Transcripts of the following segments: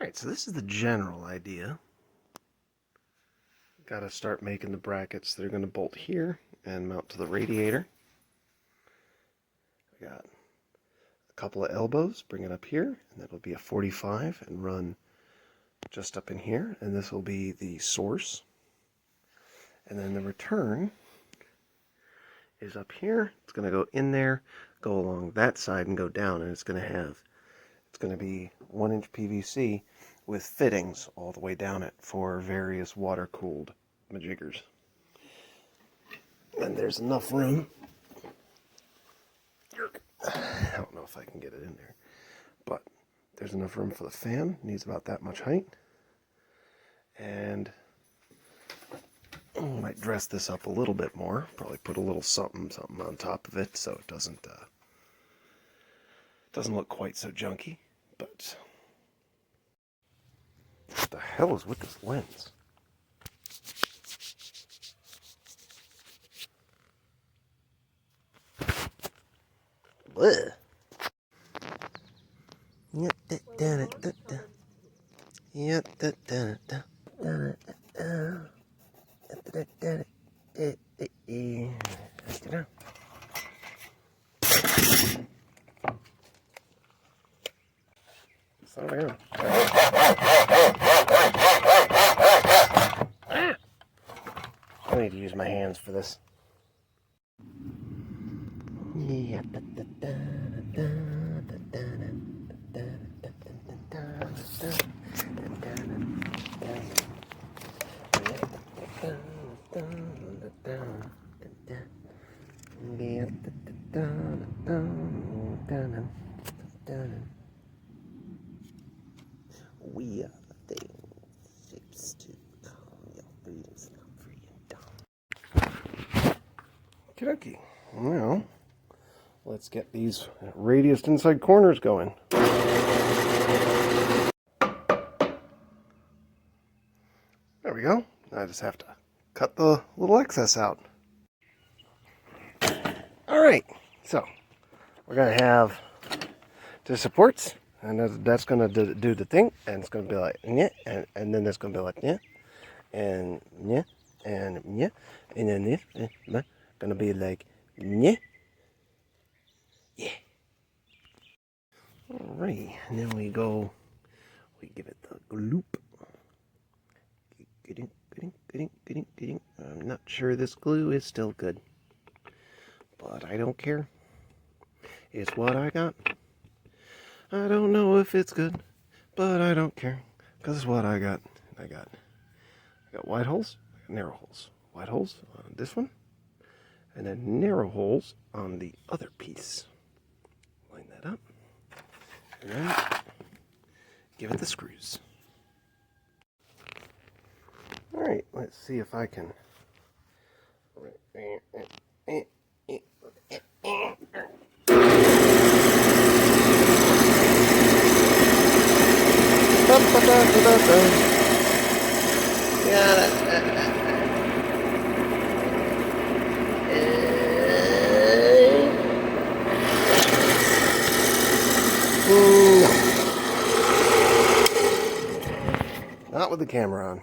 Alright, so this is the general idea. Got to start making the brackets that are going to bolt here and mount to the radiator. I got a couple of elbows, bring it up here, and that'll be a 45 and run just up in here, and this will be the source. And then the return is up here. It's going to go in there, go along that side, and go down, and it's going to be 1-inch PVC with fittings all the way down it for various water-cooled majiggers. And there's enough room. I don't know if I can get it in there, but there's enough room for the fan. Needs about that much height. And I might dress this up a little bit more. Probably put a little something on top of it so it doesn't look quite so junky. But what the hell is with this lens? Blech. Slow down. I need to use my hands for this. We are the things, shapes to calm your freedoms, not freedom. Okay, well, let's get these radiused inside corners going. There we go. I just have to cut the little excess out. Alright, so we're going to have the supports, and that's going to do the thing, and it's going to be like, yeah, and then it's going to be like, yeah, and yeah, and yeah, and then this is going to be like, yeah, yeah. Alright, and then we give it the gloop. I'm not sure this glue is still good, but I don't care. It's what I got. I don't know if it's good, but I don't care, because it's what I got. I got wide holes, I got narrow holes. Wide holes on this one, and then narrow holes on the other piece. Line that up, and then give it the screws. Alright, let's see if I can. Not with the camera on.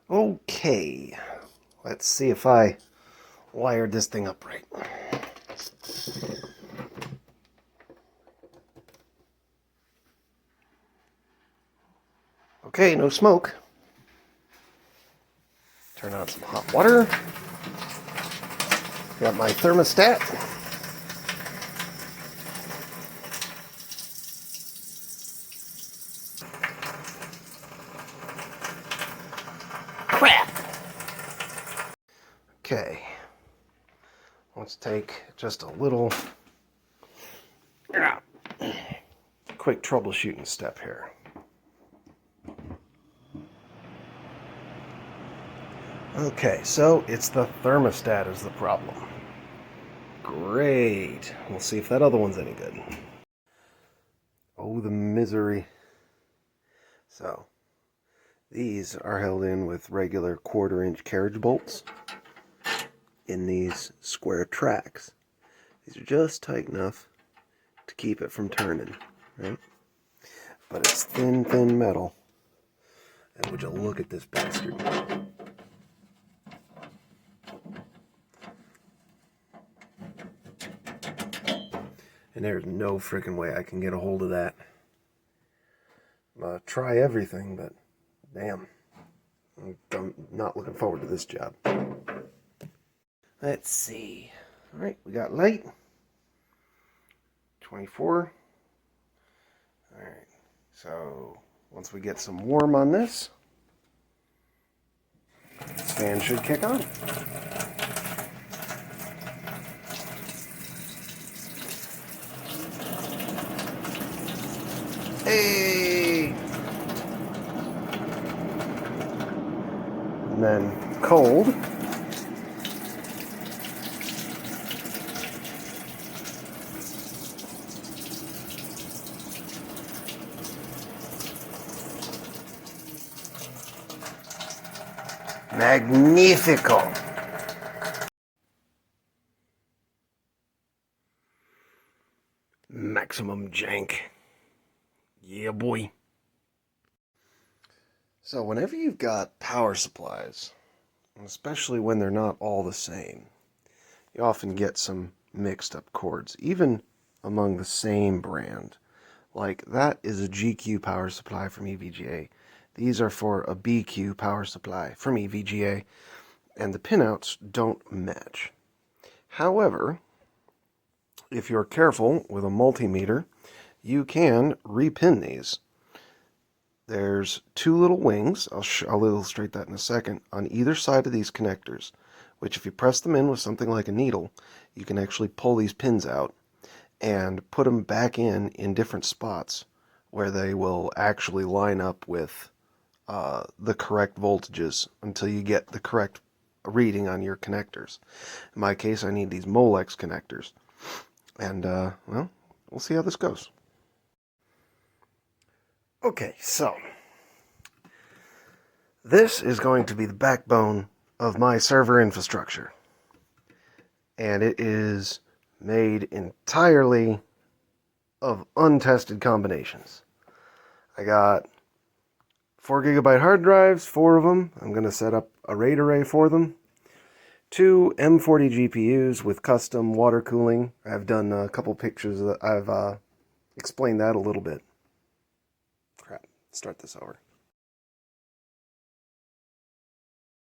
Okay, let's see if I wired this thing up right. Okay, no smoke. Turn on some hot water. Got my thermostat. Crap! Okay. Let's take just a little quick troubleshooting step here. Okay, so it's the thermostat is the problem. Great. We'll see if that other one's any good. Oh, the misery. So, these are held in with regular 1/4-inch carriage bolts in these square tracks. These are just tight enough to keep it from turning, right? but it's thin, thin metal. And would you look at this bastard? And there's no freaking way I can get a hold of that. I'm gonna try everything, but damn. I'm not looking forward to this job. Let's see. Alright, we got light. 24. Alright, so once we get some warm on this, this fan should kick on. Hey! And then cold. Magnifico! Maximum jank. Yeah, boy. So whenever you've got power supplies, especially when they're not all the same, you often get some mixed up cords, even among the same brand. Like, that is a GQ power supply from EVGA. These are for a BQ power supply from EVGA, and the pinouts don't match. However, if you're careful with a multimeter, you can repin these. There's two little wings, I'll illustrate that in a second, on either side of these connectors, which if you press them in with something like a needle, you can actually pull these pins out and put them back in different spots where they will actually line up with the correct voltages until you get the correct reading on your connectors. In my case, I need these Molex connectors. And, well, we'll see how this goes. Okay, so this is going to be the backbone of my server infrastructure. And it is made entirely of untested combinations. I got 4 GB hard drives, 4 of them. I'm going to set up a RAID array for them. 2 M40 GPUs with custom water cooling. I've done a couple pictures. I've explained that a little bit. Crap, start this over.